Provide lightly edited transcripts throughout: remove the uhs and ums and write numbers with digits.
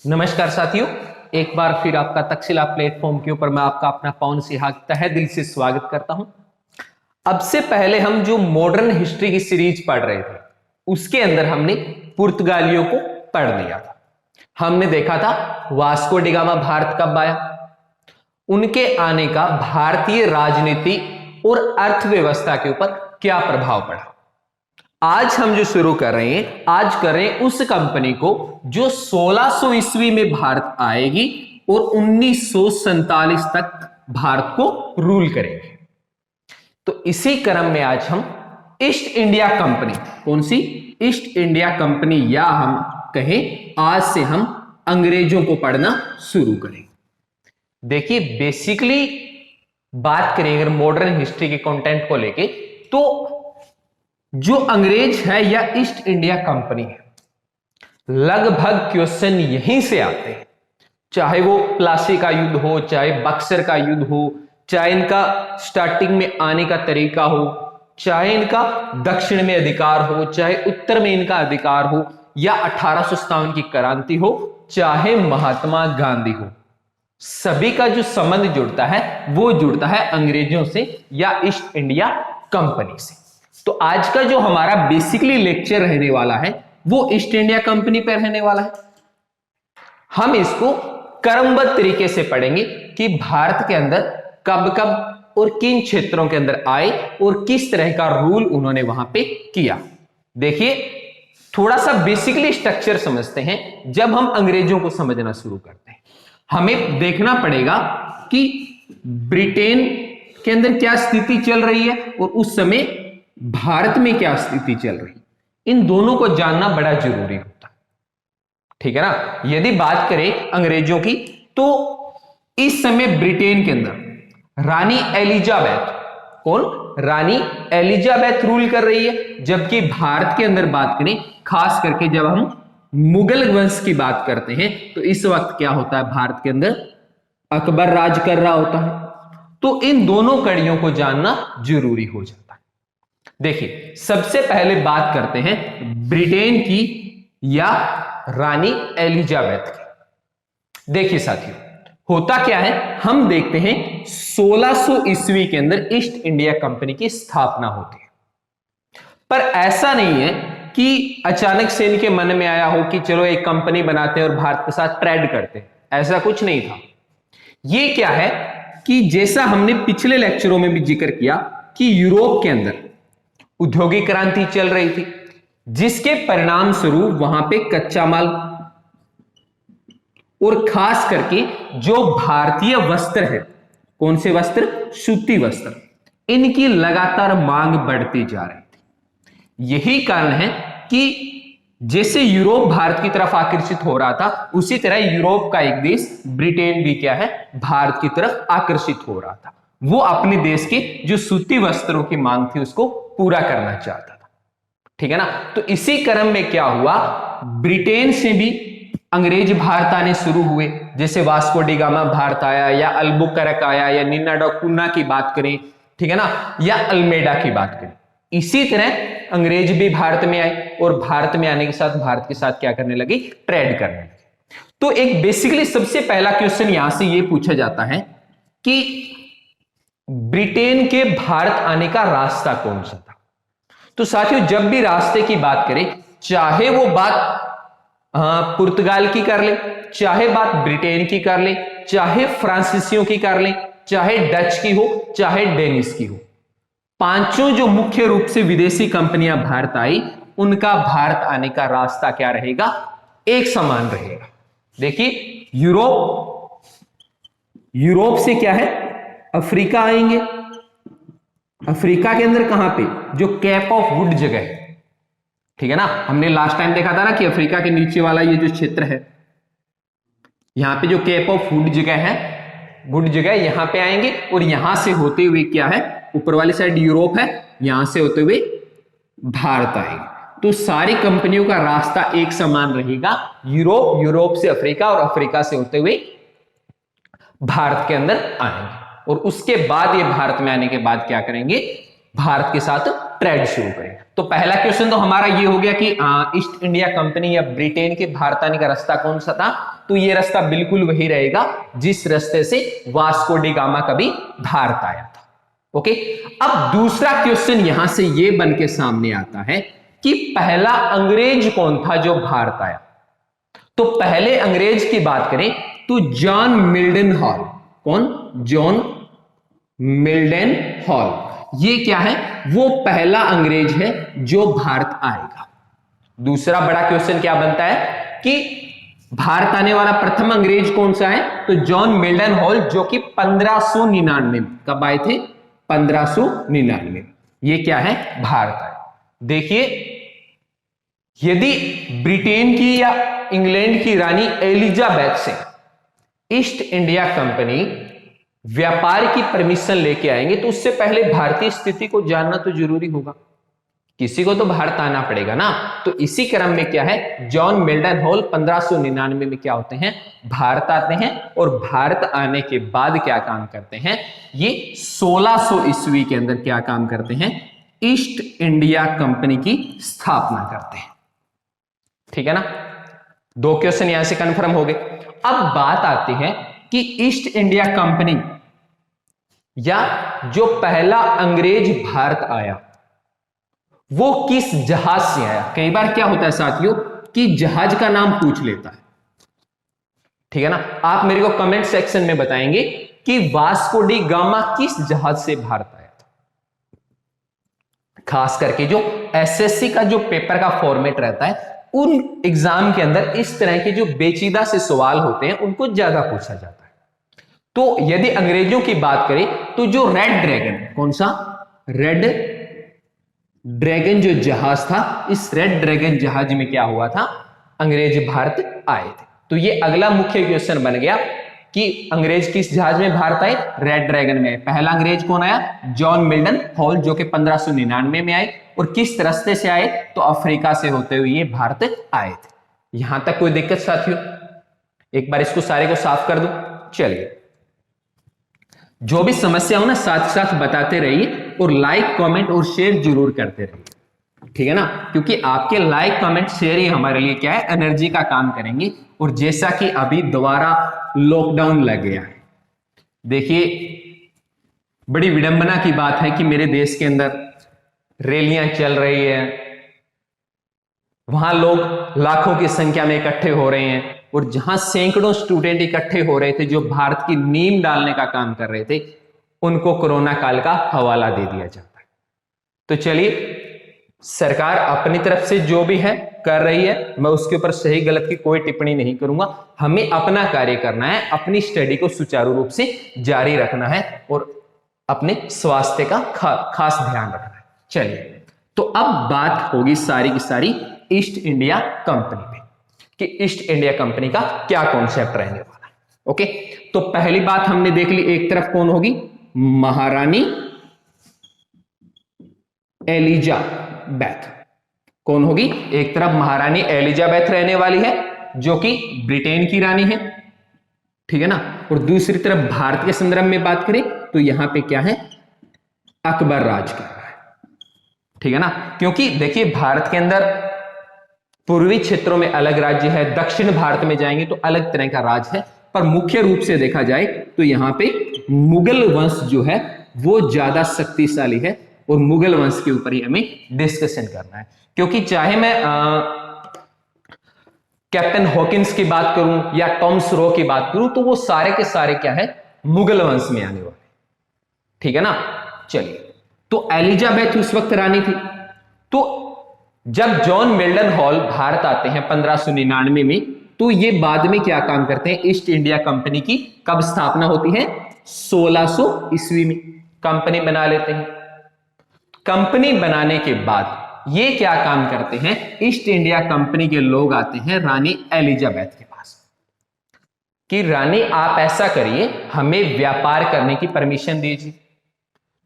नमस्कार साथियों, एक बार फिर आपका तक्षशिला प्लेटफॉर्म के ऊपर मैं आपका अपना पवन सिहाग तहे दिल से स्वागत करता हूं। अब से पहले हम जो मॉडर्न हिस्ट्री की सीरीज पढ़ रहे थे उसके अंदर हमने पुर्तगालियों को पढ़ लिया था। हमने देखा था वास्को डी गामा भारत कब आया, उनके आने का भारतीय राजनीति और अर्थव्यवस्था के ऊपर क्या प्रभाव पड़ा। आज हम जो शुरू कर रहे हैं, आज कर रहे हैं उस कंपनी को जो 1600 ईस्वी में भारत आएगी और 1947 तक भारत को रूल करेगी। तो इसी क्रम में आज हम ईस्ट इंडिया कंपनी, कौन सी? ईस्ट इंडिया कंपनी, या हम कहें आज से हम अंग्रेजों को पढ़ना शुरू करेंगे। देखिए, बेसिकली बात करें अगर मॉडर्न हिस्ट्री के कंटेंट को लेके, तो जो अंग्रेज है या ईस्ट इंडिया कंपनी है, लगभग क्वेश्चन यहीं से आते हैं। चाहे वो प्लासी का युद्ध हो, चाहे बक्सर का युद्ध हो, चाहे इनका स्टार्टिंग में आने का तरीका हो, चाहे इनका दक्षिण में अधिकार हो, चाहे उत्तर में इनका अधिकार हो, या 1857 की क्रांति हो, चाहे महात्मा गांधी हो, सभी का जो संबंध जुड़ता है वो जुड़ता है अंग्रेजों से या ईस्ट इंडिया कंपनी से। तो आज का जो हमारा बेसिकली लेक्चर रहने वाला है वो ईस्ट इंडिया कंपनी पर रहने वाला है। हम इसको क्रमबद्ध तरीके से पढ़ेंगे कि भारत के अंदर कब कब और किन क्षेत्रों के अंदर आए और किस तरह का रूल उन्होंने वहां पे किया। देखिए, थोड़ा सा बेसिकली स्ट्रक्चर समझते हैं। जब हम अंग्रेजों को समझना शुरू करते हैं, हमें देखना पड़ेगा कि ब्रिटेन के अंदर क्या स्थिति चल रही है और उस समय भारत में क्या स्थिति चल रही है। इन दोनों को जानना बड़ा जरूरी होता है, ठीक है ना। यदि बात करें अंग्रेजों की, तो इस समय ब्रिटेन के अंदर रानी एलिजाबेथ, कौन? रानी एलिजाबेथ रूल कर रही है। जबकि भारत के अंदर बात करें, खास करके जब हम मुगल वंश की बात करते हैं, तो इस वक्त क्या होता है, भारत के अंदर अकबर राज कर रहा होता है। तो इन दोनों कड़ियों को जानना जरूरी हो जाता है। देखिए, सबसे पहले बात करते हैं ब्रिटेन की या रानी एलिजाबेथ की। देखिए साथियों, होता क्या है, हम देखते हैं 1600 ईस्वी के अंदर ईस्ट इंडिया कंपनी की स्थापना होती है। पर ऐसा नहीं है कि अचानक से इनके मन में आया हो कि चलो एक कंपनी बनाते हैं और भारत के साथ ट्रेड करते हैं। ऐसा कुछ नहीं था। ये क्या है कि जैसा हमने पिछले लेक्चरों में भी जिक्र किया कि यूरोप के अंदर औद्योगिक क्रांति चल रही थी, जिसके परिणाम स्वरूप वहां पे कच्चा माल और खास करके जो भारतीय वस्त्र है, कौन से वस्त्र? सूती वस्त्र, इनकी लगातार मांग बढ़ती जा रही थी। यही कारण है कि जैसे यूरोप भारत की तरफ आकर्षित हो रहा था, उसी तरह यूरोप का एक देश ब्रिटेन भी क्या है, भारत की तरफ आकर्षित हो रहा था। वो अपने देश के जो सूती वस्त्रों की मांग थी उसको पूरा करना चाहता था, ठीक है ना। तो इसी क्रम में क्या हुआ, ब्रिटेन से भी अंग्रेज भारत आने शुरू हुए। जैसे वास्को डी गामा भारत आया, या अल्बुकर्क आया, या नीना डा कुन्ना की बात करें, ठीक है ना, या अल्मेडा की बात करें। इसी तरह अंग्रेज भी भारत में आए और भारत में आने के साथ भारत के साथ क्या करने लगे, ट्रेड करने लगे। तो एक बेसिकली सबसे पहला क्वेश्चन यहां से यह पूछा जाता है कि ब्रिटेन के भारत आने का रास्ता कौन सा था। तो साथियों, जब भी रास्ते की बात करें, चाहे वो बात पुर्तगाल की कर ले, चाहे बात ब्रिटेन की कर ले, चाहे फ्रांसीसियों की कर ले, चाहे डच की हो, चाहे डेनिश की हो, पांचों जो मुख्य रूप से विदेशी कंपनियां भारत आई, उनका भारत आने का रास्ता क्या रहेगा, एक समान रहेगा। देखिए, यूरोप से क्या है, अफ्रीका आएंगे। अफ्रीका के अंदर कहां पे, जो कैप ऑफ गुड जगह है, ठीक है ना। हमने लास्ट टाइम देखा था ना कि अफ्रीका के नीचे वाला ये जो क्षेत्र है, यहां पे जो कैप ऑफ गुड जगह है, गुड जगह, यहां पे आएंगे और यहां से होते हुए क्या है, ऊपर वाली साइड यूरोप है, यहां से होते हुए भारत आएंगे। तो सारी कंपनियों का रास्ता एक समान रहेगा, यूरोप, यूरोप से अफ्रीका और अफ्रीका से होते हुए भारत के अंदर आएंगे। और उसके बाद ये भारत में आने के बाद क्या करेंगे, भारत के साथ ट्रेड शुरू करें। तो पहला क्वेश्चन तो हमारा ये हो गया कि ईस्ट इंडिया कंपनी या ब्रिटेन के भारत आने का रास्ता कौन सा था। तो ये रास्ता बिल्कुल वही रहेगा जिस रास्ते से वास्को डी गामा कभी भारत आया था। ओके, अब दूसरा क्वेश्चन यहां से ये बन के सामने आता है कि पहला अंग्रेज कौन था जो भारत आया। तो पहले अंग्रेज की बात करें तो जॉन मिल्डन हॉल। कौन? John Mildenhall. ये क्या है? वो पहला अंग्रेज है जो भारत आएगा। दूसरा बड़ा क्वेश्चन क्या बनता है कि भारत आने वाला प्रथम अंग्रेज कौन सा है? तो जॉन मिल्डन हॉल, जो कि 1599 कब आए थे? 1599। ये क्या है? भारत आए। देखिए, यदि ब्रिटेन की या इंग्लैंड की रानी एलिजाबेथ से ईस्ट इंडिया कंपनी व्यापार की परमिशन लेके आएंगे तो उससे पहले भारतीय स्थिति को जानना तो जरूरी होगा, किसी को तो भारत आना पड़ेगा ना। तो इसी क्रम में क्या है, जॉन मिल्डन हॉल 1599 में क्या होते हैं? भारत आते हैं। और भारत आने के बाद क्या काम करते हैं? ये 1600 ईस्वी के अंदर क्या काम करते हैं? ईस्ट इंडिया कंपनी की स्थापना करते हैं। ठीक है ना? दो क्वेश्चन यहां से कंफर्म हो गए। अब बात आती है कि ईस्ट इंडिया कंपनी या जो पहला अंग्रेज भारत आया वो किस जहाज से आया। कई बार क्या होता है साथियों कि जहाज का नाम पूछ लेता है। ठीक है ना? आप मेरे को कमेंट सेक्शन में बताएंगे कि वास्को डी गामा किस जहाज से भारत आया था। खास करके जो एसएससी का जो पेपर का फॉर्मेट रहता है उन एग्जाम के अंदर इस तरह के जो पेचीदा से सवाल होते हैं उनको ज्यादा पूछा जाता है। तो यदि अंग्रेजों की बात करें तो जो रेड ड्रैगन, कौन सा? रेड ड्रैगन जो जहाज था, इस रेड ड्रैगन जहाज में क्या हुआ था? अंग्रेज भारत आए थे। तो ये अगला मुख्य क्वेश्चन बन गया कि अंग्रेज किस जहाज में भारत आए? रेड ड्रैगन में। पहला अंग्रेज कौन आया? जॉन मिल्डन हॉल, जो कि 1599 में आए। और किस रास्ते से आए? तो अफ्रीका से होते हुए ये भारत आए थे। यहां तक कोई दिक्कत साथियों? एक बार इसको सारे को साफ कर दो। चलिए, जो भी समस्या हो ना साथ साथ बताते रहिए और लाइक कमेंट और शेयर जरूर करते रहिए। ठीक है ना? क्योंकि आपके लाइक कमेंट शेयर ही हमारे लिए क्या है? एनर्जी का काम करेंगे। और जैसा कि अभी दोबारा लॉकडाउन लग गया है, देखिए बड़ी विडंबना की बात है कि मेरे देश के अंदर रैलियां चल रही है, वहां लोग लाखों की संख्या में इकट्ठे हो रहे हैं। और जहां सैकड़ों स्टूडेंट इकट्ठे हो रहे थे जो भारत की नींव डालने का काम कर रहे थे, उनको कोरोना काल का हवाला दे दिया जाता है। तो चलिए, सरकार अपनी तरफ से जो भी है कर रही है, मैं उसके ऊपर सही गलत की कोई टिप्पणी नहीं करूंगा। हमें अपना कार्य करना है, अपनी स्टडी को सुचारू रूप से जारी रखना है और अपने स्वास्थ्य का खास ध्यान रखना है। चलिए, तो अब बात होगी सारी की सारी ईस्ट इंडिया कंपनी पे कि ईस्ट इंडिया कंपनी का क्या कॉन्सेप्ट रहने वाला है। ओके, तो पहली बात हमने देख ली, एक तरफ कौन होगी? महारानी एलिजाबेथ। कौन होगी? एक तरफ महारानी एलिजाबेथ रहने वाली है जो कि ब्रिटेन की रानी है। ठीक है ना? और दूसरी तरफ भारत के संदर्भ में बात करें तो यहां पे क्या है? अकबर राज कर रहा है। ठीक है ना? क्योंकि देखिए भारत के अंदर पूर्वी क्षेत्रों में अलग राज्य है, दक्षिण भारत में जाएंगे तो अलग तरह का राज है। पर मुख्य रूप से देखा जाए तो यहां पे मुगल वंश जो है वो ज्यादा शक्तिशाली है और मुगल वंश के ऊपर ही हमें डिस्कशन करना है। क्योंकि चाहे मैं कैप्टन हॉकिंस की बात करूं या टॉम्स रो की बात करूं तो वो सारे के सारे क्या है? मुगल वंश में आने वाले। ठीक है ना? चलिए, तो एलिजाबेथ उस वक्त रानी थी। तो जब जॉन मिल्डन हॉल भारत आते हैं 1599 में, तो ये बाद में क्या काम करते हैं? ईस्ट इंडिया कंपनी की कब स्थापना होती है? 1600 ईस्वी में कंपनी बना लेते हैं। कंपनी बनाने के बाद ये क्या काम करते हैं? ईस्ट इंडिया कंपनी के लोग आते हैं रानी एलिजाबेथ के पास कि रानी आप ऐसा करिए, हमें व्यापार करने की परमिशन दीजिए।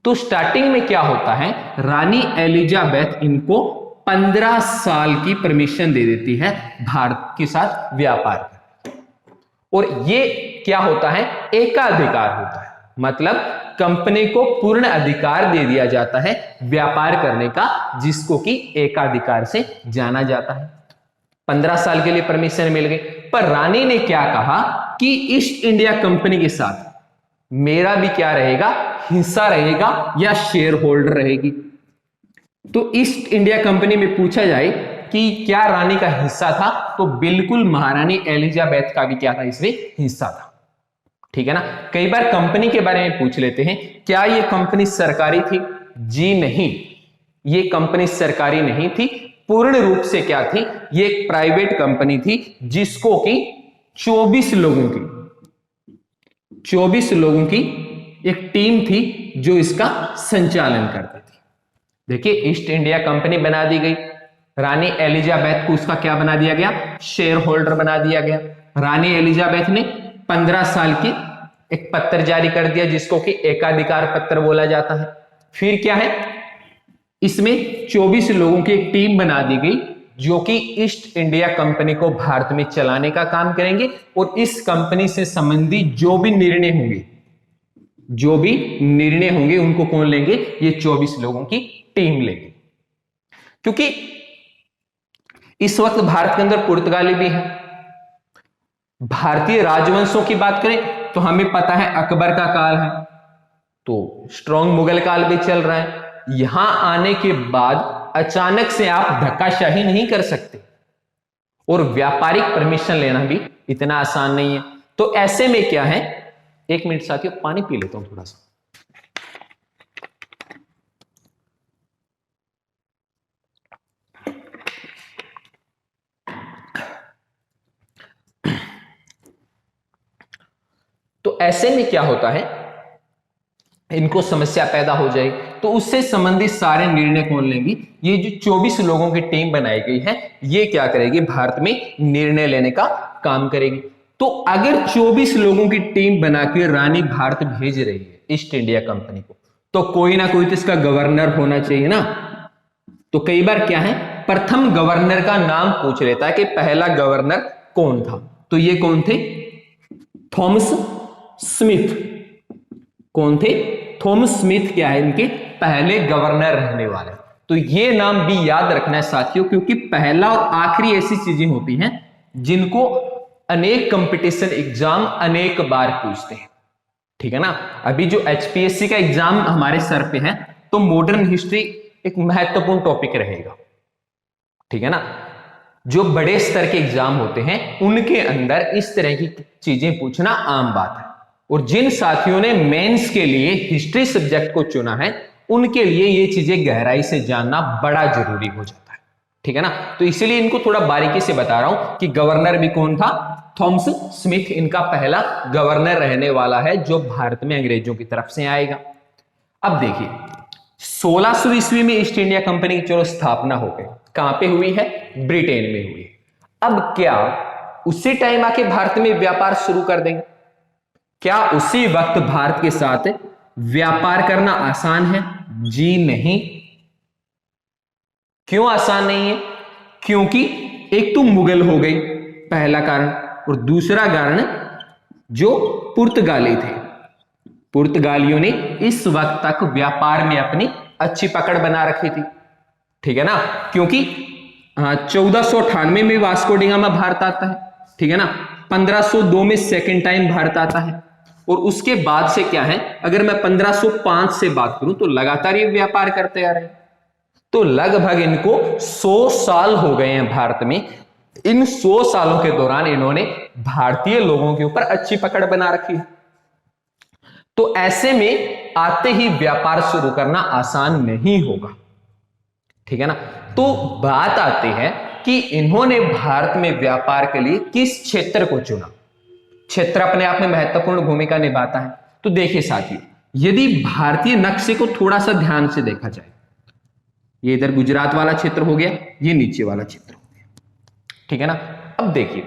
तो स्टार्टिंग में क्या होता है? रानी एलिजाबेथ इनको 15 साल की परमिशन दे देती है भारत के साथ व्यापार करने। और ये क्या होता है? एकाधिकार होता है। मतलब कंपनी को पूर्ण अधिकार दे दिया जाता है व्यापार करने का, जिसको कि एकाधिकार से जाना जाता है। 15 साल के लिए परमिशन मिल गई। पर रानी ने क्या कहा कि ईस्ट इंडिया कंपनी के साथ मेरा भी क्या रहेगा, हिस्सा रहेगा या शेयर होल्डर रहेगी। तो ईस्ट इंडिया कंपनी में पूछा जाए कि क्या रानी का हिस्सा था, तो बिल्कुल महारानी एलिजाबेथ का भी क्या था, इसमें हिस्सा था। ठीक है ना। कई बार कंपनी के बारे में पूछ लेते हैं, क्या ये कंपनी सरकारी थी? जी नहीं, ये कंपनी सरकारी नहीं थी। पूर्ण रूप से क्या थी, ये एक प्राइवेट कंपनी थी, जिसको कि 24 लोगों की एक टीम थी जो इसका संचालन करती थी। देखिए, ईस्ट इंडिया कंपनी बना दी गई, रानी एलिजाबेथ को उसका क्या बना दिया गया, शेयर होल्डर बना दिया गया। रानी एलिजाबेथ ने 15 साल की एक पत्र जारी कर दिया, जिसको कि एकाधिकार पत्र बोला जाता है। फिर क्या है, इसमें 24 लोगों की एक टीम बना दी गई, जो कि ईस्ट इंडिया कंपनी को भारत में चलाने का काम करेंगे, और इस कंपनी से संबंधित जो भी निर्णय होंगे उनको कौन लेंगे, ये 24 लोगों की टीम लेगी। क्योंकि इस वक्त भारत के अंदर पुर्तगाली भी है। भारतीय राजवंशों की बात करें तो हमें पता है अकबर का काल है, तो स्ट्रॉन्ग मुगल काल भी चल रहा है। यहां आने के बाद अचानक से आप धक्काशाही नहीं कर सकते, और व्यापारिक परमिशन लेना भी इतना आसान नहीं है। तो ऐसे में क्या है, एक मिनट साथियों, पानी पी लेता हूं थोड़ा सा। तो ऐसे में क्या होता है, इनको समस्या पैदा हो जाए, तो उससे संबंधित सारे निर्णय कौन लेंगी, ये जो 24 लोगों की टीम बनाई गई है, ये क्या करेगी, भारत में निर्णय लेने का काम करेगी। तो अगर 24 लोगों की टीम बनाकर रानी भारत भेज रही है ईस्ट इंडिया कंपनी को, तो कोई ना कोई तो इसका गवर्नर होना चाहिए ना। तो कई बार क्या है, प्रथम गवर्नर का नाम पूछ लेता है कि पहला गवर्नर कौन था। तो ये कौन थे, थॉमस स्मिथ। कौन थे, थॉमस स्मिथ क्या है, इनके पहले गवर्नर रहने वाले। तो ये नाम भी याद रखना है साथियों, क्योंकि पहला और आखिरी ऐसी चीजें होती हैं जिनको अनेक कंपटीशन एग्जाम अनेक बार पूछते हैं। ठीक है ना। अभी जो एचपीएससी का एग्जाम हमारे सर पे है, तो मॉडर्न हिस्ट्री एक महत्वपूर्ण टॉपिक रहेगा। ठीक है ना। जो बड़े स्तर के एग्जाम होते हैं उनके अंदर इस तरह की चीजें पूछना आम बात है, और जिन साथियों ने मेंस के लिए हिस्ट्री सब्जेक्ट को चुना है, उनके लिए ये चीजें गहराई से जानना बड़ा जरूरी हो जाता है। ठीक है ना। तो इसीलिए इनको थोड़ा बारीकी से बता रहा हूं कि गवर्नर भी कौन था, थॉमस स्मिथ इनका पहला गवर्नर रहने वाला है, जो भारत में अंग्रेजों की तरफ से आएगा। अब देखिए, 1600 ईस्वी में ईस्ट इंडिया कंपनी की चलो स्थापना हो गई। कहां पे हुई है, ब्रिटेन में हुई। अब क्या उसी टाइम आके भारत में व्यापार शुरू कर देंगे? क्या उसी वक्त भारत के साथ व्यापार करना आसान है? जी नहीं। क्यों आसान नहीं है? क्योंकि एक तो मुगल हो गई, पहला कारण, और दूसरा कारण जो पुर्तगाली थे। पुर्तगालियों ने इस वक्त तक व्यापार में अपनी अच्छी पकड़ बना रखी थी। ठीक है ना। क्योंकि 1498 में वास्को डी गामा भारत आता है। ठीक है ना। 1502 में सेकेंड टाइम भारत आता है, और उसके बाद से क्या है, अगर मैं 1505 से बात करूं तो लगातार ये व्यापार करते आ रहे हैं। तो लगभग इनको 100 साल हो गए हैं भारत में। इन 100 सालों के दौरान इन्होंने भारतीय लोगों के ऊपर अच्छी पकड़ बना रखी है। तो ऐसे में आते ही व्यापार शुरू करना आसान नहीं होगा। ठीक है ना। तो बात आती है कि इन्होंने भारत में व्यापार के लिए किस क्षेत्र को चुना। क्षेत्र अपने आप में महत्वपूर्ण भूमिका निभाता है। तो देखिए साथियों, यदि भारतीय नक्शे को थोड़ा सा ध्यान से देखा जाए, ये इधर गुजरात वाला क्षेत्र हो गया, ये नीचे वाला क्षेत्र हो गया। ठीक है ना। अब देखिए,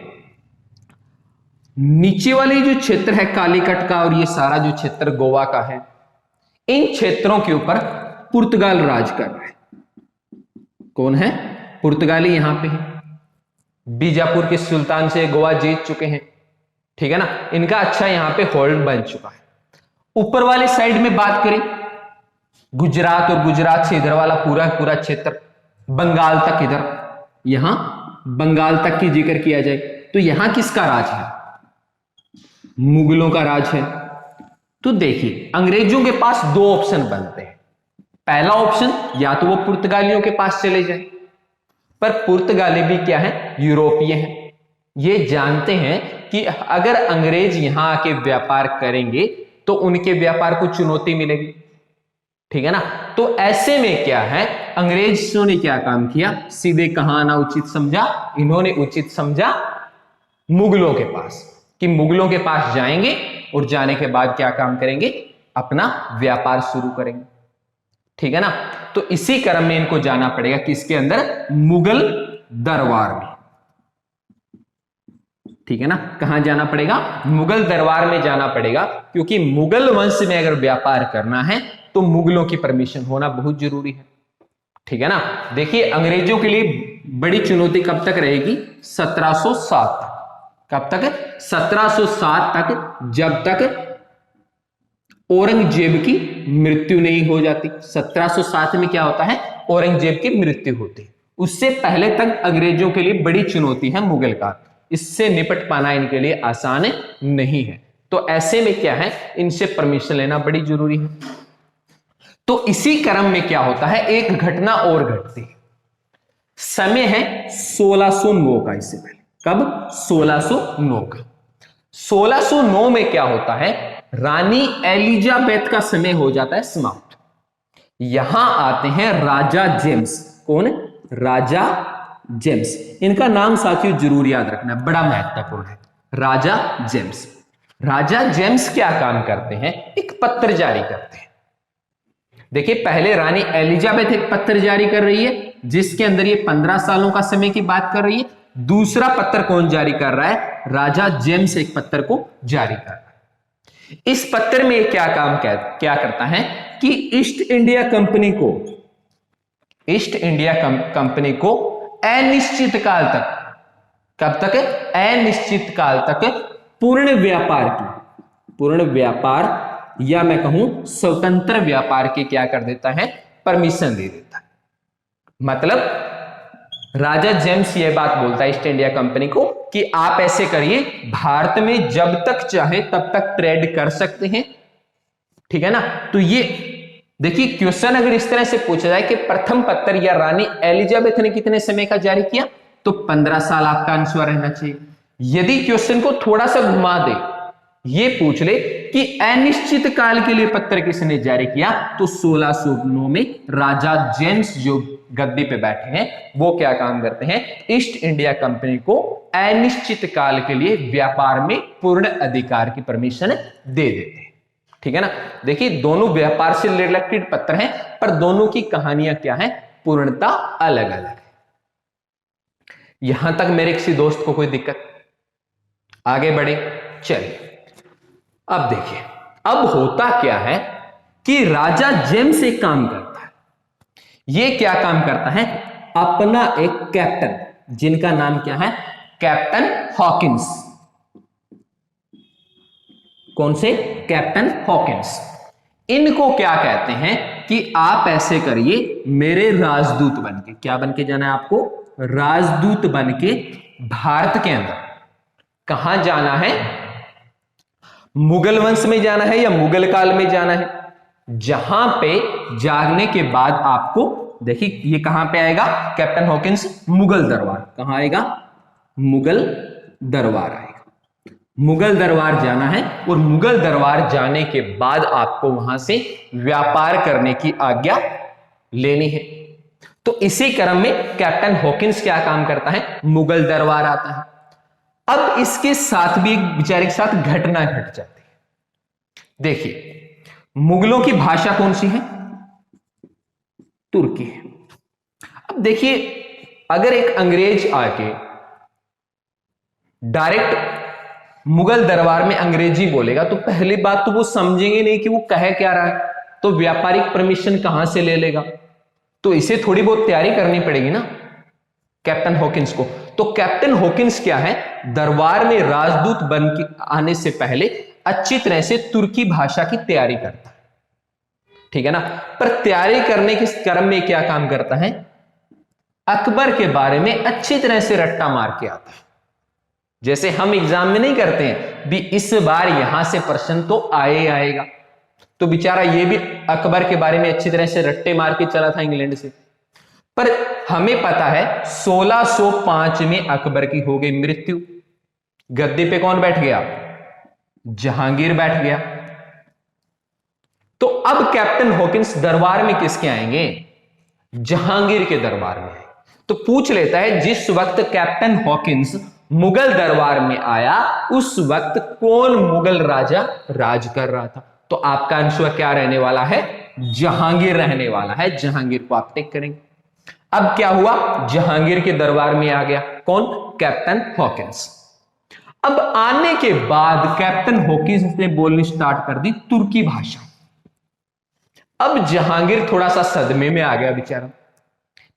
नीचे वाले जो क्षेत्र है कालीकट का, और ये सारा जो क्षेत्र गोवा का है, इन क्षेत्रों के ऊपर पुर्तगाल राज कर रहा है। कौन है, पुर्तगाली यहां पे है। बीजापुर के सुल्तान से गोवा जीत चुके हैं। ठीक है ना। इनका अच्छा यहां पे होल्ड बन चुका है। ऊपर वाले साइड में बात करें, गुजरात और गुजरात से इधर वाला पूरा पूरा क्षेत्र, बंगाल तक, इधर यहां बंगाल तक की जिक्र किया जाए तो यहां किसका राज है? मुगलों का राज है। तो देखिए अंग्रेजों के पास दो ऑप्शन बनते हैं। पहला ऑप्शन, या तो वो पुर्तगालियों के पास चले जाए, पर पुर्तगाली भी क्या है? यूरोपीय हैं। ये जानते हैं कि अगर अंग्रेज यहां आके व्यापार करेंगे तो उनके व्यापार को चुनौती मिलेगी, ठीक है ना। तो ऐसे में क्या है, अंग्रेजों ने क्या काम किया? सीधे कहां आना उचित समझा? इन्होंने उचित समझा मुगलों के पास, कि मुगलों के पास जाएंगे और जाने के बाद क्या काम करेंगे? अपना व्यापार शुरू करेंगे, ठीक है ना। तो इसी क्रम में इनको जाना पड़ेगा किसके अंदर? मुगल दरबार में, ठीक है ना। कहां जाना पड़ेगा? मुगल दरबार में जाना पड़ेगा, क्योंकि मुगल वंश में अगर व्यापार करना है तो मुगलों की परमिशन होना बहुत जरूरी है, ठीक है ना। देखिए अंग्रेजों के लिए बड़ी चुनौती कब तक रहेगी? 1707 तक। कब तक? 1707 तक, जब तक औरंगजेब की मृत्यु नहीं हो जाती। 1707 में क्या होता है? औरंगजेब की मृत्यु होती है। उससे पहले तक अंग्रेजों के लिए बड़ी चुनौती है मुगल का, इससे निपट पाना इनके लिए आसान नहीं है। तो ऐसे में क्या है, इनसे परमिशन लेना बड़ी जरूरी है। तो इसी क्रम में क्या होता है, एक घटना और घटती है। समय है 1609 का। इससे पहले कब? 1609 का। 1609 में क्या होता है, रानी एलिजाबेथ का समय हो जाता है समाप्त। यहां आते हैं राजा जेम्स। कौन? राजा जेम्स। इनका नाम साथियों जरूर याद रखना, बड़ा महत्वपूर्ण है। राजा जेम्स। राजा जेम्स क्या काम करते हैं? एक पत्र जारी करते हैं। देखिए पहले रानी एलिजाबेथ एक पत्र जारी कर रही है, जिसके अंदर ये 15 सालों का समय की बात कर रही है। दूसरा पत्र कौन जारी कर रहा है? राजा जेम्स एक पत्र को जारी कर रहा है। इस पत्र में क्या काम क्या करता है कि ईस्ट इंडिया कंपनी को अनिश्चित काल तक, कब तक? अनिश्चित काल तक पूर्ण व्यापार या मैं कहूं स्वतंत्र व्यापार की क्या कर देता है? परमिशन दे देता है। मतलब राजा जेम्स ये बात बोलता है ईस्ट इंडिया कंपनी को कि आप ऐसे करिए, भारत में जब तक चाहे तब तक ट्रेड कर सकते हैं, ठीक है ना। तो ये देखिए क्वेश्चन अगर इस तरह से पूछा जाए कि प्रथम पत्र या रानी एलिजाबेथ ने कितने समय का जारी किया, तो 15 साल आपका आंसर रहना चाहिए। यदि क्वेश्चन को थोड़ा सा घुमा दे, ये पूछ ले कि अनिश्चित काल के लिए पत्र किसने जारी किया, तो 1609 में राजा जेम्स जो गद्दी पे बैठे हैं वो क्या काम करते हैं? ईस्ट इंडिया कंपनी को अनिश्चित काल के लिए व्यापार में पूर्ण अधिकार की परमिशन दे देते हैं, ठीक है ना। देखिए दोनों व्यापार से रिलेटेड पत्र हैं, पर दोनों की कहानियां क्या है? पूर्णता अलग अलग है। यहां तक मेरे किसी दोस्त को कोई दिक्कत? आगे बढ़े, चलिए अब देखिए अब होता क्या है कि राजा जेम्स एक काम करता है। ये क्या काम करता है? अपना एक कैप्टन, जिनका नाम क्या है? Captain Hawkins. कौन से? Captain Hawkins. इनको क्या कहते हैं कि आप ऐसे करिए, मेरे राजदूत बनके, क्या बनके जाना है आपको? राजदूत बनके भारत के अंदर। कहां जाना है? मुगल वंश में जाना है या मुगल काल में जाना है? जहां पे जाने के बाद आपको, देखिए ये कहां पे आएगा? कैप्टन हॉकिंस मुगल दरबार। कहां आएगा? मुगल दरबार आएगा। मुगल दरबार जाना है और मुगल दरबार जाने के बाद आपको वहां से व्यापार करने की आज्ञा लेनी है। तो इसी क्रम में कैप्टन हॉकिंस क्या काम करता है? मुगल दरबार आता है। अब इसके साथ भी एक बेचारे के साथ घटना घट जाती है। देखिए मुगलों की भाषा कौन सी है? तुर्की है। अब देखिए अगर एक अंग्रेज आके डायरेक्ट मुगल दरबार में अंग्रेजी बोलेगा तो पहली बात तो वो समझेंगे नहीं कि वो कह क्या रहा है, तो व्यापारिक परमिशन कहां से ले लेगा? तो इसे थोड़ी बहुत तैयारी करनी पड़ेगी ना कैप्टन हॉकिंस को। तो कैप्टन हॉकिंस क्या है, दरबार में राजदूत बन के आने से पहले अच्छी तरह से तुर्की भाषा की तैयारी करता है, ठीक है ना। पर तैयारी करने के क्रम में क्या काम करता है, अकबर के बारे में अच्छी तरह से रट्टा मार के आता है। जैसे हम एग्जाम में नहीं करते हैं भी इस बार यहां से प्रश्न तो आएगा, तो बेचारा ये भी अकबर के बारे में अच्छी तरह से रट्टे मार के चला था इंग्लैंड से। पर हमें पता है 1605 में अकबर की हो गई मृत्यु, गद्दी पे कौन बैठ गया, जहांगीर बैठ गया। तो अब कैप्टन हॉकिंस दरबार में किसके आएंगे, जहांगीर के दरबार में आए। तो पूछ लेता है जिस वक्त कैप्टन हॉकिंस मुगल दरबार में आया उस वक्त कौन मुगल राजा राज कर रहा था, तो आपका आंसर क्या रहने वाला है, जहांगीर रहने वाला है। जहांगीर को आप टिक करेंगे। अब क्या हुआ, जहांगीर के दरबार में आ गया कौन, कैप्टन हॉकिंस। अब आने के बाद कैप्टन हॉकिंस ने बोलनी स्टार्ट कर दी तुर्की भाषा। अब जहांगीर थोड़ा सा सदमे में आ गया बेचारा,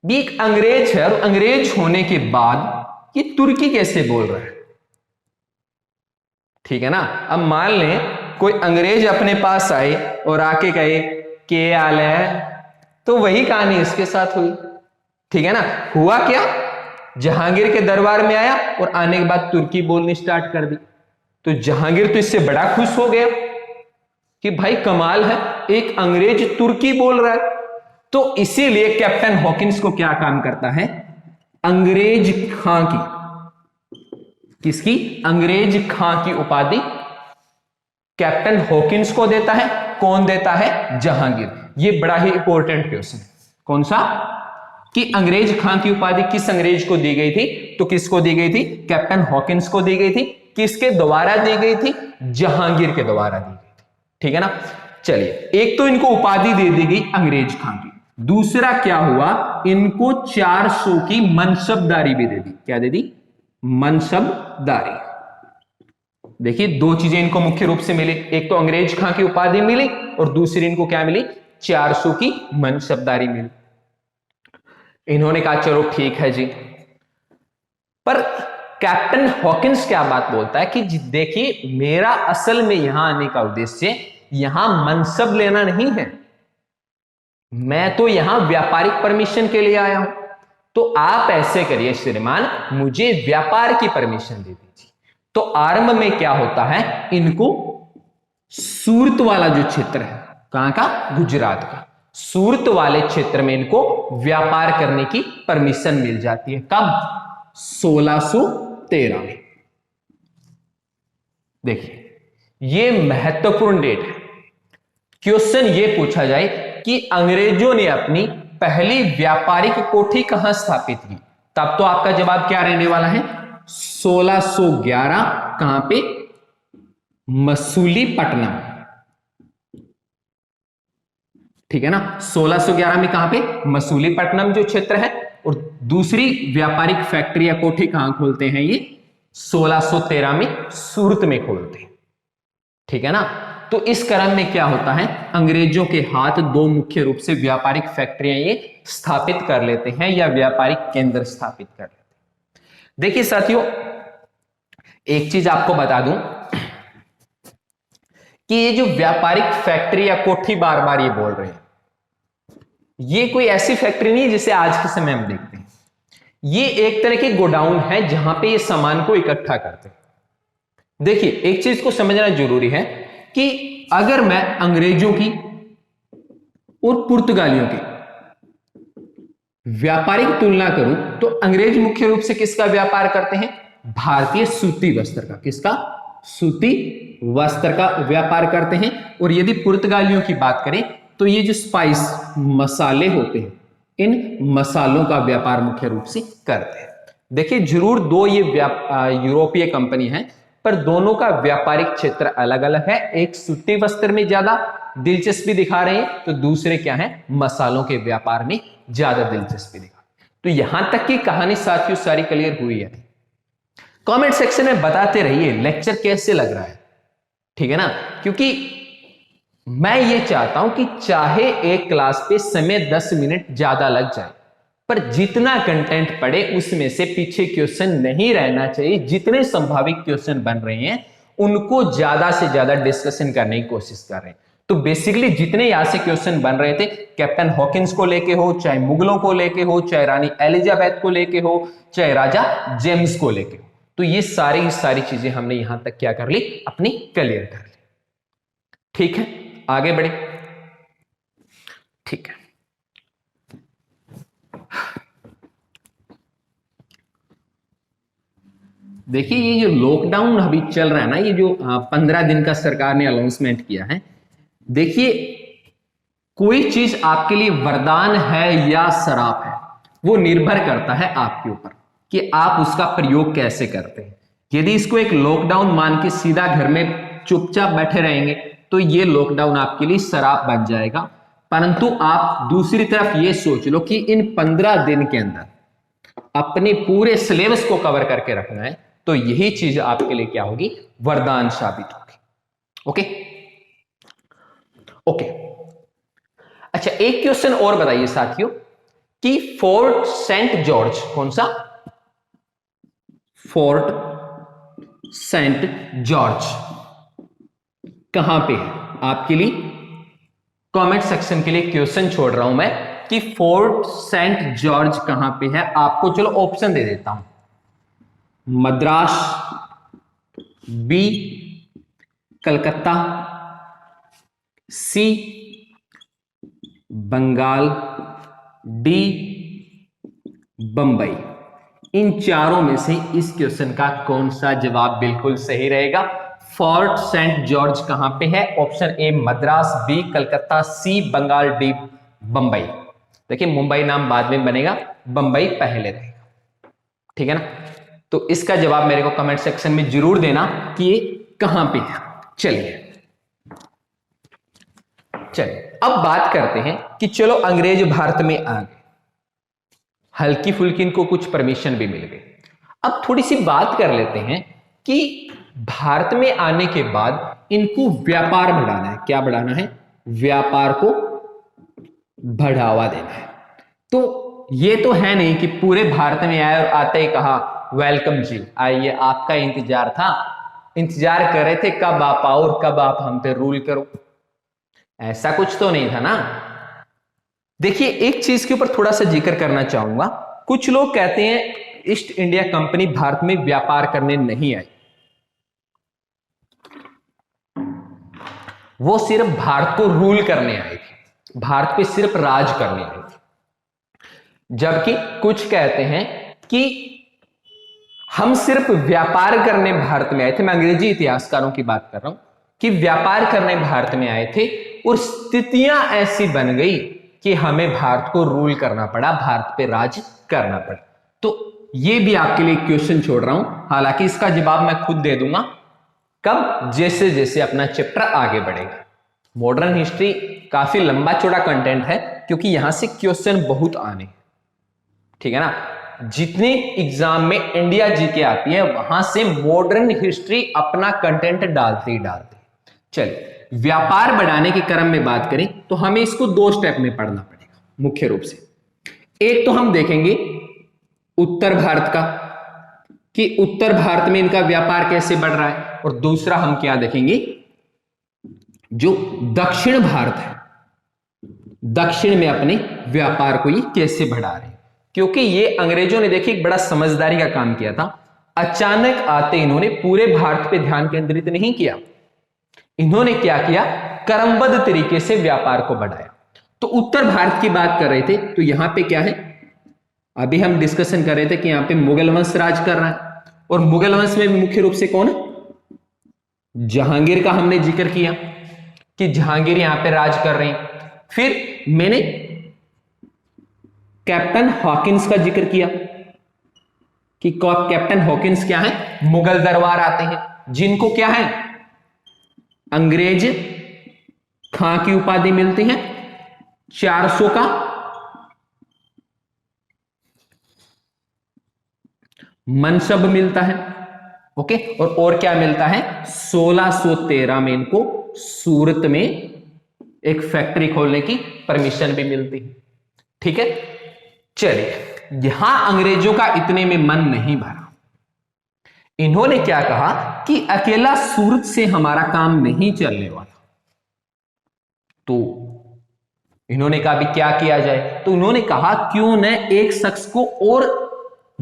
भी एक अंग्रेज है और अंग्रेज होने के बाद ये तुर्की कैसे बोल रहा है, ठीक है ना। अब मान लें कोई अंग्रेज अपने पास आए और आके कहे के हाल है, तो वही कहानी इसके साथ हुई, ठीक है ना। हुआ क्या, जहांगीर के दरबार में आया और आने के बाद तुर्की बोलनी स्टार्ट कर दी। तो जहांगीर तो इससे बड़ा खुश हो गया कि भाई कमाल है, एक अंग्रेज तुर्की बोल रहा है। तो इसीलिए कैप्टन हॉकिंस को क्या काम करता है, अंग्रेज खां की, किसकी, अंग्रेज खां की उपाधि कैप्टन हॉकिंस को देता है। कौन देता है, जहांगीर। ये बड़ा ही इंपॉर्टेंट क्वेश्चन है, कौन सा, कि अंग्रेज खां की उपाधि किस अंग्रेज को दी गई थी, तो किसको दी गई थी, कैप्टन हॉकिंस को दी गई थी। किसके द्वारा दी गई थी, जहांगीर के द्वारा दी गई थी, ठीक है ना। चलिए, एक तो इनको उपाधि दे दी गई अंग्रेज खां की, दूसरा क्या हुआ, इनको 400 की मनसबदारी भी दे दी। क्या दे दी, मनसबदारी। देखिए दो चीजें इनको मुख्य रूप से मिली, एक तो अंग्रेज खां की उपाधि मिली और दूसरी इनको क्या मिली, 400 की मनसबदारी मिली। इन्होंने कहा चलो ठीक है जी। पर कैप्टन हॉकिंस क्या बात बोलता है कि देखिए मेरा असल में यहां आने का उद्देश्य यहां मनसब लेना नहीं है, मैं तो यहां व्यापारिक परमिशन के लिए आया हूं। तो आप ऐसे करिए श्रीमान, मुझे व्यापार की परमिशन दे दीजिए। तो आरंभ में क्या होता है, इनको सूरत वाला जो क्षेत्र है, कहां का, गुजरात का, सूरत वाले क्षेत्र में इनको व्यापार करने की परमिशन मिल जाती है। कब, 1613 में। देखिए ये महत्वपूर्ण डेट है। क्वेश्चन ये पूछा जाए कि अंग्रेजों ने अपनी पहली व्यापारिक कोठी कहां स्थापित की, तब तो आपका जवाब क्या रहने वाला है, 1611। कहां पे, मसूलीपट्टनम, ठीक है ना। 1611 में कहां पे, मसूलीपट्टनम जो क्षेत्र है। और दूसरी व्यापारिक फैक्ट्री या कोठी कहां खोलते हैं ये, 1613 में सूरत में खोलते हैं, ठीक है ना। तो इस क्रम में क्या होता है, अंग्रेजों के हाथ दो मुख्य रूप से व्यापारिक फैक्ट्रियां ये स्थापित कर लेते हैं या व्यापारिक केंद्र स्थापित कर लेते हैं। देखिए साथियों, एक चीज आपको बता दूं कि ये जो व्यापारिक फैक्ट्री या कोठी बार बार ये बोल रहे हैं, ये कोई ऐसी फैक्ट्री नहीं है जिसे आज के समय हम देखते हैं। ये एक तरह के गोडाउन है जहां पे ये सामान को इकट्ठा करते हैं। देखिए एक चीज को समझना जरूरी है कि अगर मैं अंग्रेजों की और पुर्तगालियों की व्यापारिक तुलना करूं तो अंग्रेज मुख्य रूप से किसका व्यापार करते हैं, भारतीय सूती वस्त्र का। किसका, सूती वस्त्र का व्यापार करते हैं। और यदि पुर्तगालियों की बात करें तो ये जो स्पाइस मसाले होते हैं, इन मसालों का व्यापार मुख्य रूप से करते हैं। देखिए जरूर दो ये यूरोपीय कंपनी है, पर दोनों का व्यापारिक क्षेत्र अलग अलग है। एक सूती वस्त्र में ज्यादा दिलचस्पी दिखा रहे हैं, तो दूसरे क्या है, मसालों के व्यापार में ज्यादा दिलचस्पी दिखा। तो यहां तक की कहानी साथियों सारी क्लियर हुई है। कमेंट सेक्शन में बताते रहिए लेक्चर कैसे लग रहा है, ठीक है ना। क्योंकि मैं ये चाहता हूं कि चाहे एक क्लास पे समय 10 मिनट ज्यादा लग जाए, पर जितना कंटेंट पढ़े उसमें से पीछे क्वेश्चन नहीं रहना चाहिए। जितने संभावित क्वेश्चन बन रहे हैं उनको ज्यादा से ज्यादा डिस्कशन करने की कोशिश कर रहे हैं। तो बेसिकली जितने यहां से क्वेश्चन बन रहे थे, कैप्टन हॉकिंस को लेके हो, चाहे मुगलों को लेके हो, चाहे रानी एलिजाबेथ को लेके हो, चाहे राजा जेम्स को लेके हो, तो ये सारी चीजें हमने यहां तक क्या कर ली, अपनी क्लियर कर ली। ठीक है, आगे बढ़े। ठीक है, देखिए ये जो लॉकडाउन अभी चल रहा है ना, ये जो 15 दिन का सरकार ने अनाउंसमेंट किया है, देखिए कोई चीज आपके लिए वरदान है या श्राप है, वो निर्भर करता है आपके ऊपर कि आप उसका प्रयोग कैसे करते हैं। यदि इसको एक लॉकडाउन मान के सीधा घर में चुपचाप बैठे रहेंगे तो ये लॉकडाउन आपके लिए श्राप बन जाएगा। परंतु आप दूसरी तरफ ये सोच लो कि इन 15 दिन के अंदर अपने पूरे सिलेबस को कवर करके रखना है, तो यही चीज आपके लिए क्या होगी, वरदान साबित होगी। ओके ओके, अच्छा एक क्वेश्चन और बताइए साथियों कि फोर्ट सेंट जॉर्ज, कौन सा, फोर्ट सेंट जॉर्ज कहां पे है, आपके लिए कमेंट सेक्शन के लिए क्वेश्चन छोड़ रहा हूं मैं कि फोर्ट सेंट जॉर्ज कहां पे है। आपको चलो ऑप्शन दे देता हूं, Madras, B Calcutta, C Bengal, D Bombay. इन चारों में से इस क्वेश्चन का कौन सा जवाब बिल्कुल सही रहेगा? फोर्ट सेंट जॉर्ज कहां पे है? Option A Madras, B Calcutta, C Bengal, D Bombay. देखिए मुंबई नाम बाद में बनेगा, बंबई पहले रहेगा, ठीक है ना। तो इसका जवाब मेरे को कमेंट सेक्शन में जरूर देना कि ये कहां पे है। चलिए अब बात करते हैं कि चलो अंग्रेज भारत में आ गए, हल्की फुल्की इनको कुछ परमिशन भी मिल गई। अब थोड़ी सी बात कर लेते हैं कि भारत में आने के बाद इनको व्यापार बढ़ाना है। क्या बढ़ाना है? व्यापार को बढ़ावा देना है। तो ये तो है नहीं कि पूरे भारत में आए और आते ही कहा वेलकम जी, आइए, आपका इंतजार था, इंतजार कर रहे थे कब आप आओ और कब आप हम पे रूल करो। ऐसा कुछ तो नहीं था ना। देखिए एक चीज के ऊपर थोड़ा सा जिक्र करना चाहूंगा। कुछ लोग कहते हैं ईस्ट इंडिया कंपनी भारत में व्यापार करने नहीं आई, वो सिर्फ भारत को रूल करने आई थी, भारत पे सिर्फ राज करने आई थी। जबकि कुछ कहते हैं कि हम सिर्फ व्यापार करने भारत में आए थे। मैं अंग्रेजी इतिहासकारों की बात कर रहा हूं कि व्यापार करने भारत में आए थे और स्थितियां ऐसी बन गई कि हमें भारत को रूल करना पड़ा, भारत पे राज करना पड़ा। तो ये भी आपके लिए क्वेश्चन छोड़ रहा हूं, हालांकि इसका जवाब मैं खुद दे दूंगा कब, जैसे जैसे अपना चैप्टर आगे बढ़ेगा। मॉडर्न हिस्ट्री काफी लंबा चौड़ा कंटेंट है क्योंकि यहां से क्वेश्चन बहुत आने, ठीक है ना। जितने एग्जाम में इंडिया जीके आती है वहां से मॉडर्न हिस्ट्री अपना कंटेंट डालते ही डालते। चलिए व्यापार बढ़ाने के क्रम में बात करें तो हमें इसको 2 स्टेप में पढ़ना पड़ेगा मुख्य रूप से। एक तो हम देखेंगे उत्तर भारत का कि उत्तर भारत में इनका व्यापार कैसे बढ़ रहा है, और दूसरा हम क्या देखेंगे, जो दक्षिण भारत है, दक्षिण में अपने व्यापार को ये कैसे बढ़ा रहे हैं। क्योंकि ये अंग्रेजों ने देखिए एक बड़ा समझदारी का काम किया था। अचानक आते इन्होंने पूरे भारत पे ध्यान केंद्रित नहीं किया, इन्होंने क्या किया, क्रमबद्ध तरीके से व्यापार को बढ़ाया। तो उत्तर भारत की बात कर रहे थे तो यहां पे क्या है, अभी हम डिस्कशन कर रहे थे कि यहां पे मुगल वंश राज कर रहा है, और मुगल वंश में मुख्य रूप से कौन, जहांगीर का हमने जिक्र किया कि जहांगीर यहां पे राज कर रहे हैं। फिर मैंने कैप्टन हॉकिंस का जिक्र किया कि कैप्टन हॉकिंस क्या है, मुगल दरबार आते हैं, जिनको क्या है, अंग्रेज खां की उपाधि मिलती है, 400 का मनसब मिलता है, ओके, और क्या मिलता है, 1613 में इनको सूरत में एक फैक्ट्री खोलने की परमिशन भी मिलती है, ठीक है। चलिए, यहां अंग्रेजों का इतने में मन नहीं भरा। इन्होंने क्या कहा कि अकेला सूरत से हमारा काम नहीं चलने वाला, तो इन्होंने कहा भी क्या किया जाए। तो उन्होंने कहा क्यों न एक शख्स को और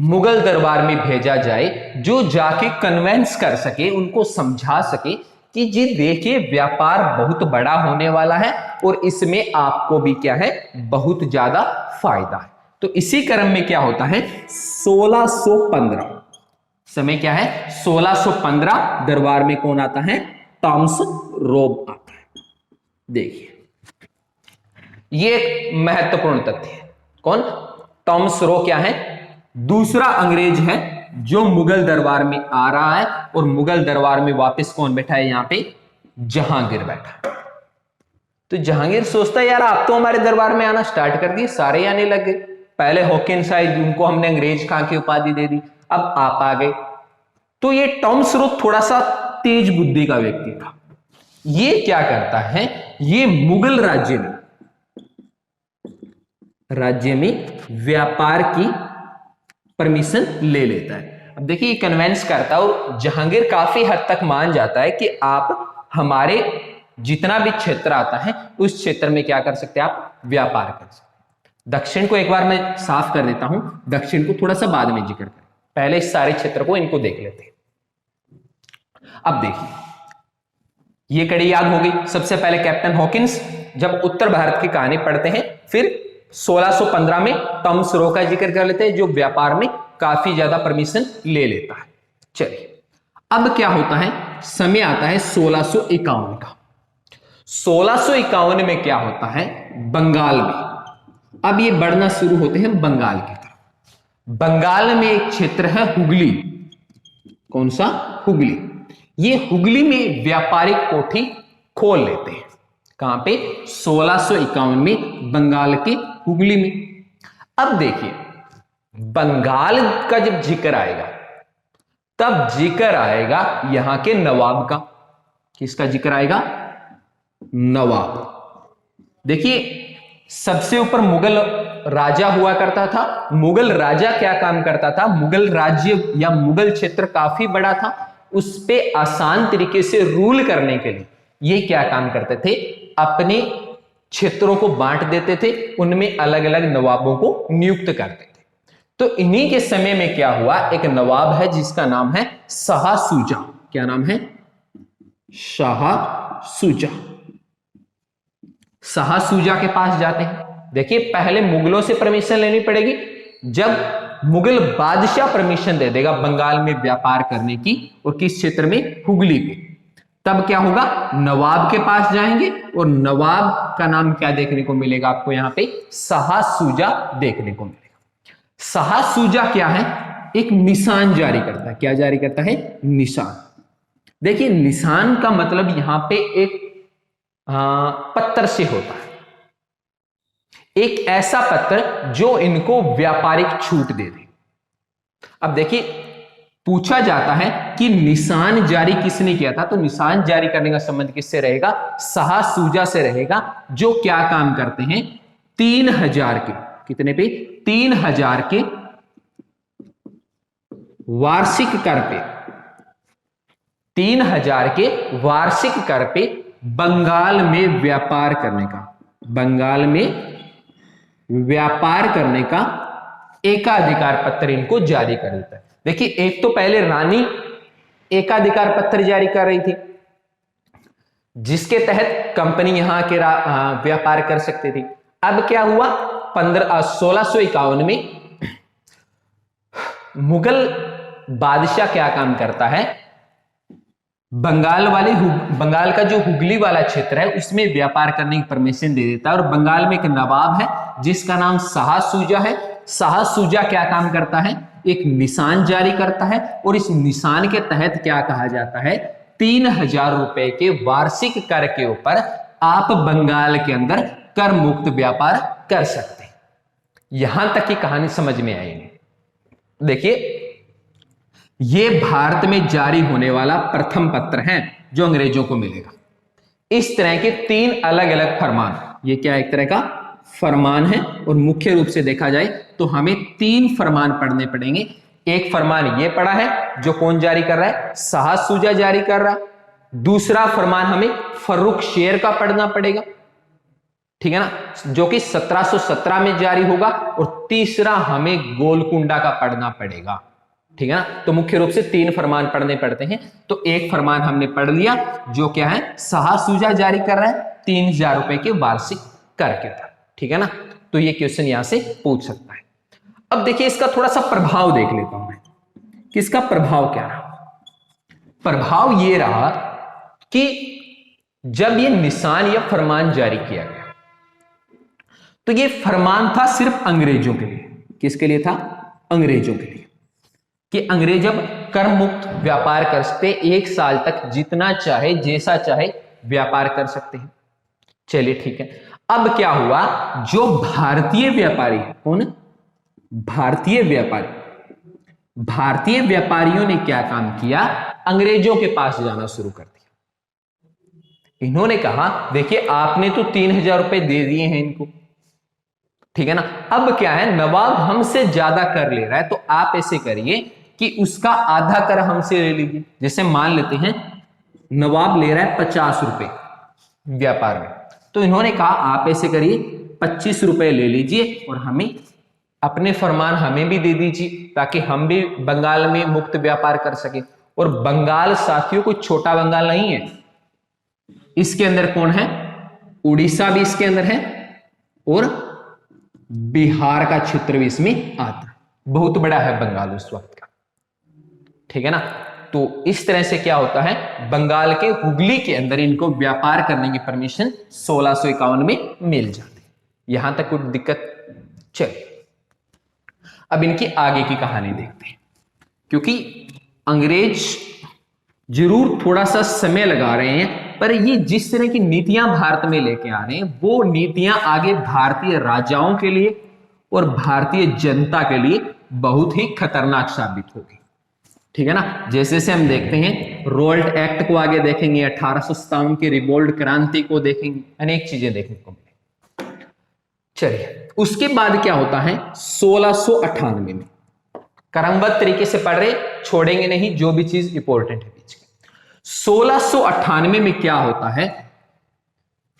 मुगल दरबार में भेजा जाए जो जाके कन्वेंस कर सके, उनको समझा सके कि जी देखिए व्यापार बहुत बड़ा होने वाला है और इसमें आपको भी क्या है, बहुत ज्यादा फायदा है। तो इसी क्रम में क्या होता है, 1615 समय क्या है, 1615 दरबार में कौन आता है, टॉमस रोब आता है। देखिए ये एक महत्वपूर्ण तथ्य है। कौन, टॉमस रो क्या है, दूसरा अंग्रेज है जो मुगल दरबार में आ रहा है, और मुगल दरबार में वापस कौन बैठा है, यहां पे जहांगीर बैठा। तो जहांगीर सोचता है यार आप तो हमारे दरबार में आना स्टार्ट कर दिए, सारे आने लग गए। पहले हॉकिंस आए, उनको हमने अंग्रेज खां की उपाधि दे दी, अब आप आ गए। तो ये टॉमस रो थोड़ा सा तेज बुद्धि का व्यक्ति था। ये क्या करता है, ये मुगल राज्य में व्यापार की परमिशन ले लेता है। अब देखिए ये कन्वेंस करता है और जहांगीर काफी हद तक मान जाता है कि आप हमारे जितना भी क्षेत्र आता है उस क्षेत्र में क्या कर सकते हैं, आप व्यापार कर सकते हैं। दक्षिण को एक बार मैं साफ कर देता हूं, दक्षिण को थोड़ा सा बाद में जिक्र करें, पहले इस सारे क्षेत्र को इनको देख लेते हैं। अब देखिए ये कड़ी याद हो गई। सबसे पहले कैप्टन हॉकिंस जब उत्तर भारत की कहानी पढ़ते हैं, फिर 1615 में टॉमस रो का जिक्र कर लेते हैं जो व्यापार में काफी ज्यादा परमिशन ले लेता है। चलिए अब क्या होता है, समय आता है 1651 का। 1651 में क्या होता है, बंगाल में, अब ये बढ़ना शुरू होते हैं बंगाल की तरफ। बंगाल में एक क्षेत्र है हुगली, कौन सा, हुगली। ये हुगली में व्यापारिक कोठी खोल लेते हैं। कहां पे, 1651 में बंगाल के हुगली में। अब देखिए बंगाल का जब जिक्र आएगा तब जिक्र आएगा यहां के नवाब का। किसका जिक्र आएगा, नवाब। देखिए सबसे ऊपर मुगल राजा हुआ करता था। मुगल राजा क्या काम करता था, मुगल राज्य या मुगल क्षेत्र काफी बड़ा था, उस पे आसान तरीके से रूल करने के लिए ये क्या काम करते थे, अपने क्षेत्रों को बांट देते थे, उनमें अलग अलग नवाबों को नियुक्त करते थे। तो इन्हीं के समय में क्या हुआ, एक नवाब है जिसका नाम है शाह शुजा। क्या नाम है, शाह शुजा। शाह शुजा के पास जाते हैं। देखिए पहले मुगलों से परमिशन लेनी पड़ेगी, जब मुगल बादशाह परमिशन दे देगा बंगाल में व्यापार करने की, और किस क्षेत्र में, हुगली पे, तब क्या होगा, नवाब के पास जाएंगे और नवाब का नाम क्या देखने को मिलेगा आपको, यहां पे शाह शुजा देखने को मिलेगा। शाह शुजा क्या है, एक निशान जारी करता है। क्या जारी करता है, निशान। देखिए निशान का मतलब यहां पे एक पत्थर से होता है, एक ऐसा पत्थर जो इनको व्यापारिक छूट दे दे। अब देखिए पूछा जाता है कि निशान जारी किसने किया था, तो निशान जारी करने का संबंध किससे रहेगा, शाह शुजा से रहेगा, जो क्या काम करते हैं, 3000 के, कितने पे, 3000 के वार्षिक कर पे, 3000 के वार्षिक कर पे बंगाल में व्यापार करने का, बंगाल में व्यापार करने का एकाधिकार पत्र इनको जारी कर देता है। देखिए एक तो पहले रानी एकाधिकार पत्र जारी कर रही थी, जिसके तहत कंपनी यहां के व्यापार कर सकती थी। अब क्या हुआ, 1651 में मुगल बादशाह क्या काम करता है, बंगाल का जो हुगली वाला क्षेत्र है उसमें व्यापार करने की परमिशन दे देता है, और बंगाल में एक नवाब है जिसका नाम शाह शुजा है। शाह शुजा क्या काम करता है, एक निशान जारी करता है, और इस निशान के तहत क्या कहा जाता है, 3000 रुपए के वार्षिक कर के ऊपर आप बंगाल के अंदर कर मुक्त व्यापार कर सकते हैं। यहां तक की कहानी समझ में आएगी। देखिए ये भारत में जारी होने वाला प्रथम पत्र है जो अंग्रेजों को मिलेगा। इस तरह के 3 अलग अलग फरमान, ये क्या एक तरह का फरमान है और मुख्य रूप से देखा जाए तो हमें 3 फरमान पढ़ने पड़ेंगे। एक फरमान ये पड़ा है जो कौन जारी कर रहा है, साहस शुजा जारी कर रहा है। दूसरा फरमान हमें फर्रुख शेर का पढ़ना पड़ेगा, ठीक है ना, जो कि 1717 में जारी होगा। और तीसरा हमें गोलकुंडा का पढ़ना पड़ेगा, ठीक है ना। तो मुख्य रूप से 3 फरमान पढ़ने पड़ते हैं। तो एक फरमान हमने पढ़ लिया जो क्या है, साहस शुजा जारी कर रहा है 3000 रुपए के वार्षिक कर के था, ठीक है ना। तो ये क्वेश्चन यहां से पूछ सकता है। अब देखिए इसका थोड़ा सा प्रभाव देख लेता हूं मैं कि इसका प्रभाव क्या रहा। प्रभाव ये रहा कि जब ये निशान या फरमान जारी किया गया तो ये फरमान था सिर्फ अंग्रेजों के लिए। किसके लिए था, अंग्रेजों के लिए, कि अंग्रेज अब कर मुक्त व्यापार कर सकते, 1 साल तक जितना चाहे जैसा चाहे व्यापार कर सकते हैं। चलिए ठीक है। अब क्या हुआ, जो भारतीय व्यापारी, कौन, भारतीय व्यापारी, भारतीय व्यापारियों ने क्या काम किया, अंग्रेजों के पास जाना शुरू कर दिया। इन्होंने कहा देखिए आपने तो 3000 रुपए दे दिए हैं इनको, ठीक है ना, अब क्या है, नवाब हमसे ज्यादा कर ले रहा है, तो आप ऐसे करिए कि उसका आधा कर हमसे ले लीजिए। जैसे मान लेते हैं नवाब ले रहा है 50 रुपए व्यापार में, तो इन्होंने कहा आप ऐसे करिए 25 रुपए ले लीजिए और हमें अपने फरमान हमें भी दे दीजिए, ताकि हम भी बंगाल में मुक्त व्यापार कर सके। और बंगाल साथियों कोई छोटा बंगाल नहीं है, इसके अंदर कौन है, उड़ीसा भी इसके अंदर है और बिहार का क्षेत्र भी इसमें आता है। बहुत बड़ा है बंगाल उस वक्त का, ठीक है ना। तो इस तरह से क्या होता है, बंगाल के हुगली के अंदर इनको व्यापार करने की परमिशन 1651 में मिल जाती है। यहां तक कोई दिक्कत। चलिए अब इनकी आगे की कहानी देखते हैं, क्योंकि अंग्रेज जरूर थोड़ा सा समय लगा रहे हैं, पर ये जिस तरह की नीतियां भारत में लेके आ रहे हैं वो नीतियां आगे भारतीय राजाओं के लिए और भारतीय जनता के लिए बहुत ही खतरनाक साबित होगी, ठीक है ना। जैसे जैसे हम देखते हैं रोल्ट एक्ट को आगे देखेंगे, 1857 की रिवोल्ट क्रांति को देखेंगे, अनेक चीजें देखने को मिलेंगी। चलिए उसके बाद क्या होता है, 1698 में, क्रमबद्ध तरीके से पढ़ रहे, छोड़ेंगे नहीं, जो भी चीज इंपॉर्टेंट है बीच में। 1698 में क्या होता है,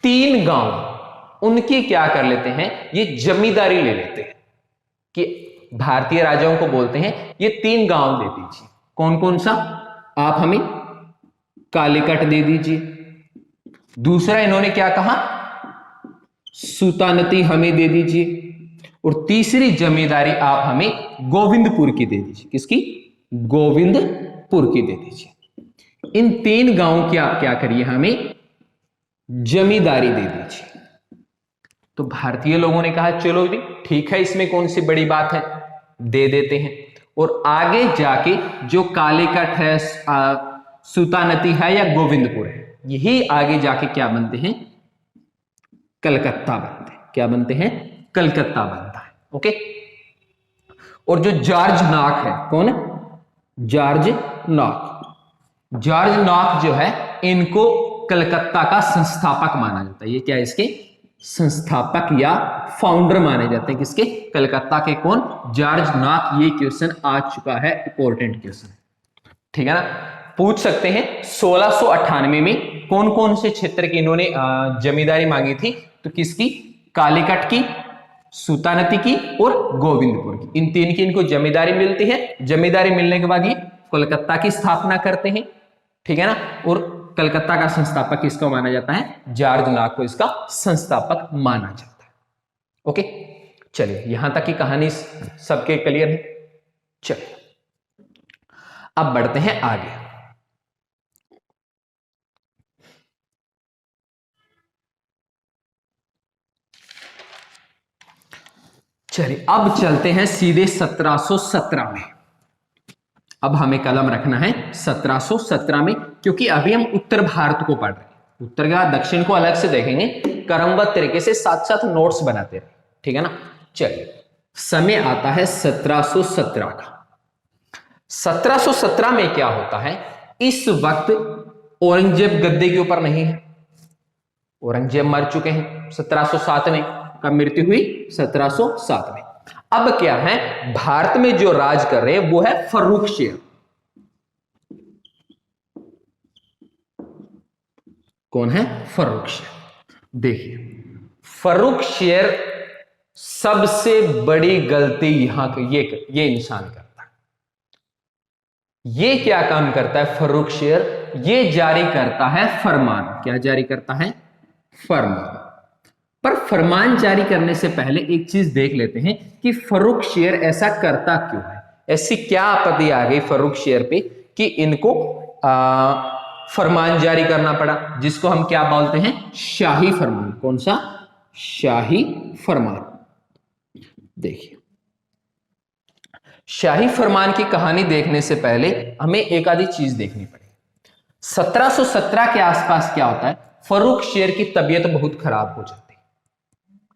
3 गांव उनकी क्या कर लेते हैं, ये जमींदारी ले लेते हैं, कि भारतीय राजाओं को बोलते हैं ये 3 गांव दे दीजिए। कौन कौन सा, आप हमें कालीकट दे दीजिए, दूसरा इन्होंने क्या कहा, सुतानती हमें दे दीजिए, और तीसरी जमींदारी आप हमें गोविंदपुर की दे दीजिए। किसकी, गोविंदपुर की दे दीजिए। इन 3 गांवों की आप क्या करिए, हमें जमींदारी दे दीजिए। तो भारतीय लोगों ने कहा चलो जी ठीक है, इसमें कौन सी बड़ी बात है, दे देते हैं। और आगे जाके जो कालीकट है, सुतानती है या गोविंदपुर है, यही आगे जाके क्या बनते हैं, कलकत्ता बनते हैं। क्या बनते हैं, कलकत्ता बनता है, ओके। और जो जॉर्ज नॉक है, कौन, जॉर्ज नॉक, जॉर्ज नॉक जो है इनको कलकत्ता का संस्थापक माना जाता है। ये क्या है, इसके संस्थापक या फाउंडर माने जाते हैं। किसके, कलकत्ता के, कौन, जॉर्ज नॉक। ये क्वेश्चन आ चुका है, इंपॉर्टेंट क्वेश्चन, ठीक है ना, पूछ सकते हैं। 1698 में कौन कौन से क्षेत्र की इन्होंने जमींदारी मांगी थी, तो किसकी, कालीकट की, सुतानती की और गोविंदपुर की। इन 3 की इनको जमींदारी मिलती है। जमींदारी मिलने के बाद ये कोलकाता की स्थापना करते हैं, ठीक है ना। और कलकत्ता का संस्थापक किसको माना जाता है, जॉर्ज नॉक को इसका संस्थापक माना जाता है, ओके। चलिए यहां तक की कहानी सबके क्लियर है। चलिए अब बढ़ते हैं आगे। चलिए अब चलते हैं सीधे 1717 में। अब हमें कलम रखना है 1717 में, क्योंकि अभी हम उत्तर भारत को पढ़ रहे हैं, उत्तर का दक्षिण को अलग से देखेंगे, क्रमबद्ध तरीके से साथ साथ नोट्स बनाते रहे, ठीक है ना। चलिए समय आता है 1717 का। 1717 में क्या होता है, इस वक्त औरंगजेब गद्दे के ऊपर नहीं है, औरंगजेब मर चुके हैं 1707 में, कब मृत्यु हुई? 1707 में। अब क्या है, भारत में जो राज कर रहे हैं वो है फर्रुखशेर। कौन है? फर्रुखशेर। देखिए, फर्रुखशेर सबसे बड़ी गलती यहां ये इंसान करता है। ये क्या काम करता है फर्रुखशेर? ये जारी करता है फरमान। क्या जारी करता है? फरमान। पर फरमान जारी करने से पहले एक चीज देख लेते हैं कि फर्रुखशेर ऐसा करता क्यों है। ऐसी क्या आपत्ति आ गई फर्रुखशेर पे कि इनको फरमान जारी करना पड़ा, जिसको हम क्या बोलते हैं? शाही फरमान। कौन सा? शाही फरमान। देखिए, शाही फरमान की कहानी देखने से पहले हमें एक आधी चीज देखनी पड़ेगी। 1717 के आसपास क्या होता है, फर्रुखशेर की तबीयत बहुत खराब हो जाती है,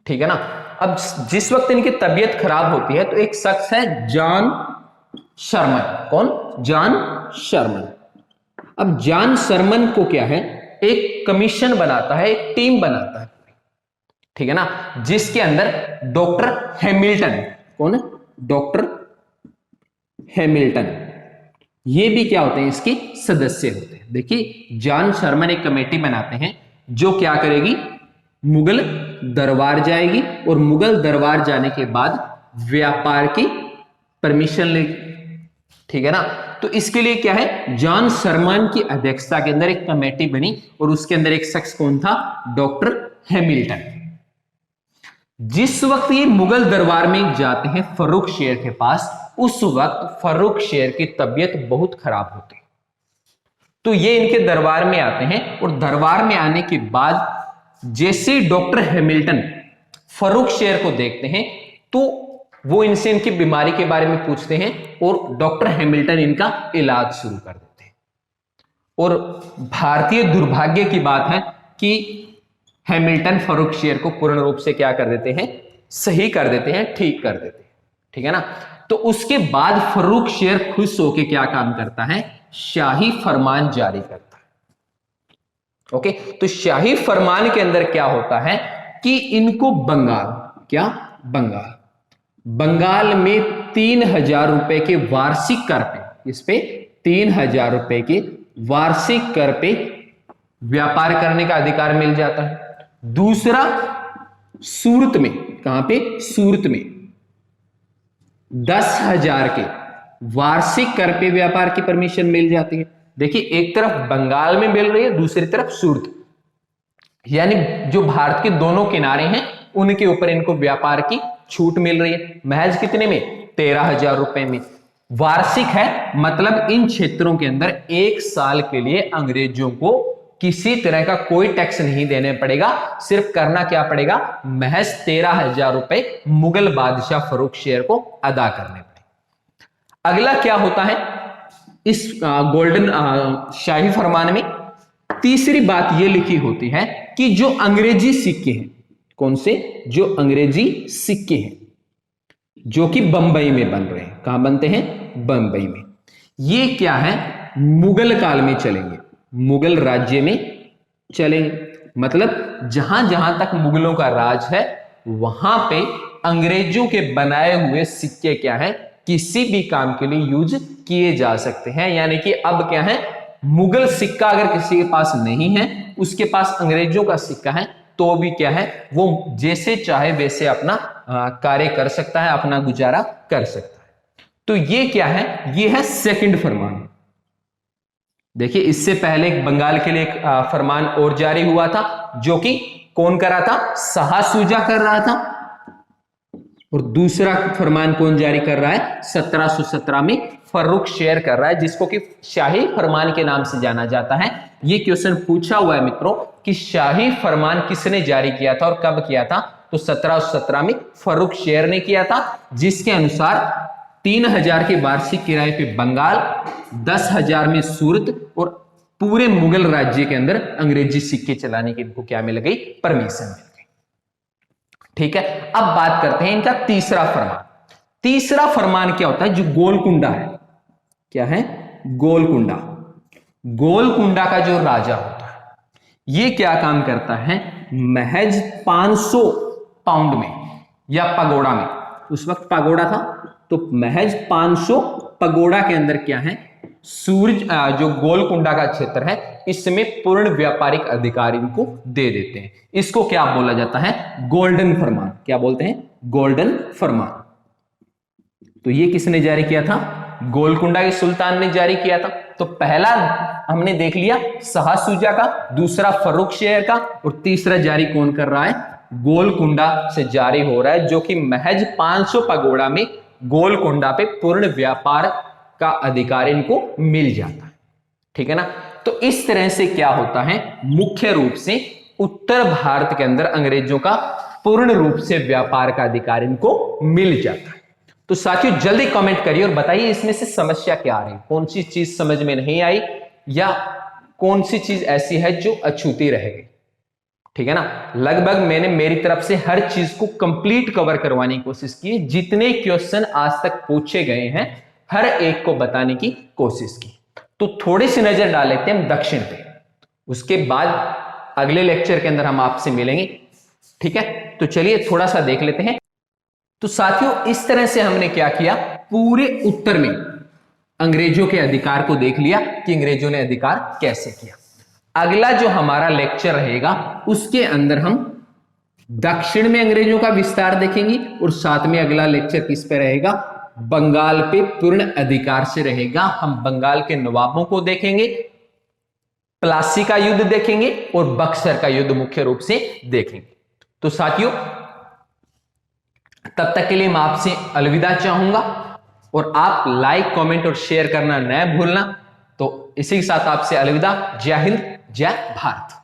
ठीक है ना। अब जिस वक्त इनकी तबीयत खराब होती है तो एक शख्स है जॉन शर्मन। कौन? जॉन शर्मन। अब जॉन शर्मन को क्या है, एक कमीशन बनाता है, एक टीम बनाता है, ठीक है ना, जिसके अंदर डॉक्टर हैमिल्टन। कौन है? Doctor Hamilton. ये भी क्या होते हैं? इसके सदस्य होते हैं। देखिए, जॉन शर्मन एक कमेटी बनाते हैं जो क्या करेगी, मुगल दरबार जाएगी और मुगल दरबार जाने के बाद व्यापार की परमिशन लेगी, ठीक है ना। तो इसके लिए क्या है, जॉन शर्मन की अध्यक्षता के अंदर एक कमेटी बनी और उसके अंदर एक शख्स कौन था? Doctor Hamilton. जिस वक्त ये मुगल दरबार में जाते हैं फर्रुखशेर के पास, उस वक्त फर्रुखशेर की तबीयत बहुत खराब होती है। तो ये इनके दरबार में आते हैं और दरबार में आने के बाद जैसे डॉक्टर हैमिल्टन फर्रुखशेर को देखते हैं तो वो इनसे इनकी बीमारी के बारे में पूछते हैं और डॉक्टर हैमिल्टन इनका इलाज शुरू कर देते हैं। और भारतीय दुर्भाग्य की बात है कि हैमिल्टन फर्रुखशेर को पूर्ण रूप से क्या कर देते हैं? सही कर देते हैं, ठीक कर देते हैं, ठीक है ना। तो उसके बाद फर्रुखशेर खुश होकर क्या काम करता है? शाही फरमान जारी करता है। ओके, तो शाही फरमान के अंदर क्या होता है कि इनको बंगाल, क्या? बंगाल में 3000 रुपए के वार्षिक कर पे, इस पे 3000 रुपए के वार्षिक कर पे व्यापार करने का अधिकार मिल जाता है। दूसरा, सूरत में, कहां पे? सूरत में 10,000 के वार्षिक कर पे व्यापार की परमिशन मिल जाती है। देखिए, एक तरफ बंगाल में मिल रही है, दूसरी तरफ सूरत, यानी जो भारत के दोनों किनारे हैं उनके ऊपर इनको व्यापार की छूट मिल रही है। महज कितने में? 13,000 रुपए में। वार्षिक है, मतलब इन क्षेत्रों के अंदर एक साल के लिए अंग्रेजों को किसी तरह का कोई टैक्स नहीं देने पड़ेगा। सिर्फ करना क्या पड़ेगा? महज 13,000 रुपए मुगल बादशाह फर्रुखशेर को अदा करने पड़े। अगला क्या होता है इस गोल्डन शाही फरमान में? तीसरी बात यह लिखी होती है कि जो अंग्रेजी सिक्के हैं, कौन से? जो अंग्रेजी सिक्के हैं जो कि बंबई में बन रहे हैं। कहां बनते हैं? बंबई में। ये क्या है? मुगल काल में चलेंगे, मुगल राज्य में चलेंगे। मतलब जहां जहां तक मुगलों का राज है वहां पे अंग्रेजों के बनाए हुए सिक्के क्या है? किसी भी काम के लिए यूज किए जा सकते हैं। यानी कि अब क्या है, मुगल सिक्का अगर किसी के पास नहीं है, उसके पास अंग्रेजों का सिक्का है, तो भी क्या है, वो जैसे चाहे वैसे अपना कार्य कर सकता है, अपना गुजारा कर सकता है। तो ये क्या है? ये है सेकंड फरमान। देखिए, इससे पहले बंगाल के लिए एक फरमान और जारी हुआ था, जो कि कौन कर रहा था? शाह शुजा कर रहा था। और दूसरा फरमान कौन जारी कर रहा है? 1717 में फर्रुखशेर कर रहा है, जिसको कि शाही फरमान के नाम से जाना जाता है। ये क्वेश्चन पूछा हुआ है मित्रों कि शाही फरमान किसने जारी किया था और कब किया था? तो 1717 में फर्रुखशेर ने किया था, जिसके अनुसार 3000 के वार्षिक किराए पे बंगाल, 10,000 में सूरत और पूरे मुगल राज्य के अंदर अंग्रेजी सिक्के चलाने की इनको क्या मिल गई? परमिशन मिल गई। ठीक है, अब बात करते हैं इनका तीसरा फरमान। तीसरा फरमान क्या होता है? जो गोलकुंडा है, क्या है? गोलकुंडा। गोलकुंडा का जो राजा होता है, ये क्या काम करता है? महज 500 पाउंड में या पगोड़ा में। उस वक्त पगोड़ा था, तो महज 500 पगोड़ा के अंदर क्या है, सूर्य जो गोलकुंडा का क्षेत्र है इसमें पूर्ण व्यापारिक अधिकार इनको दे देते हैं। इसको क्या बोला जाता है, गोल्डन फरमान। क्या बोलते हैं, गोल्डन फरमान। तो ये किसने जारी किया था, गोलकुंडा के सुल्तान ने जारी किया था। तो पहला हमने देख लिया शाह शुजा का, दूसरा फर्रुखशहर का, और तीसरा जारी कौन कर रहा है, गोलकुंडा से जारी हो रहा है, जो कि महज 500 पगोड़ा में गोलकुंडा पे पूर्ण व्यापार का अधिकार इनको मिल जाता है। ठीक है ना। तो इस तरह से क्या होता है, मुख्य रूप से उत्तर भारत के अंदर अंग्रेजों का पूर्ण रूप से व्यापार का अधिकार इनको मिल जाता है। तो साथियों जल्दी कमेंट करिए और बताइए इसमें से समस्या क्या आ रही, कौन सी चीज समझ में नहीं आई या कौन सी चीज ऐसी है जो अछूती रहेगी। ठीक है ना। लगभग मैंने मेरी तरफ से हर चीज को कंप्लीट कवर करवाने की कोशिश की, जितने क्वेश्चन आज तक पूछे गए हैं हर एक को बताने की कोशिश की। तो थोड़ी सी नजर डाल लेते हैं हम दक्षिण पे, उसके बाद अगले लेक्चर के अंदर हम आपसे मिलेंगे। ठीक है, तो चलिए थोड़ा सा देख लेते हैं। तो साथियों इस तरह से हमने क्या किया, पूरे उत्तर में अंग्रेजों के अधिकार को देख लिया कि अंग्रेजों ने अधिकार कैसे किया। अगला जो हमारा लेक्चर रहेगा उसके अंदर हम दक्षिण में अंग्रेजों का विस्तार देखेंगे, और साथ में अगला लेक्चर किस पे रहेगा, बंगाल पे पूर्ण अधिकार से रहेगा। हम बंगाल के नवाबों को देखेंगे, प्लासी का युद्ध देखेंगे और बक्सर का युद्ध मुख्य रूप से देखेंगे। तो साथियों तब तक के लिए मैं आपसे अलविदा चाहूंगा, और आप लाइक कमेंट और शेयर करना न भूलना। तो इसी के साथ आपसे अलविदा। जय हिंद, जय भारत।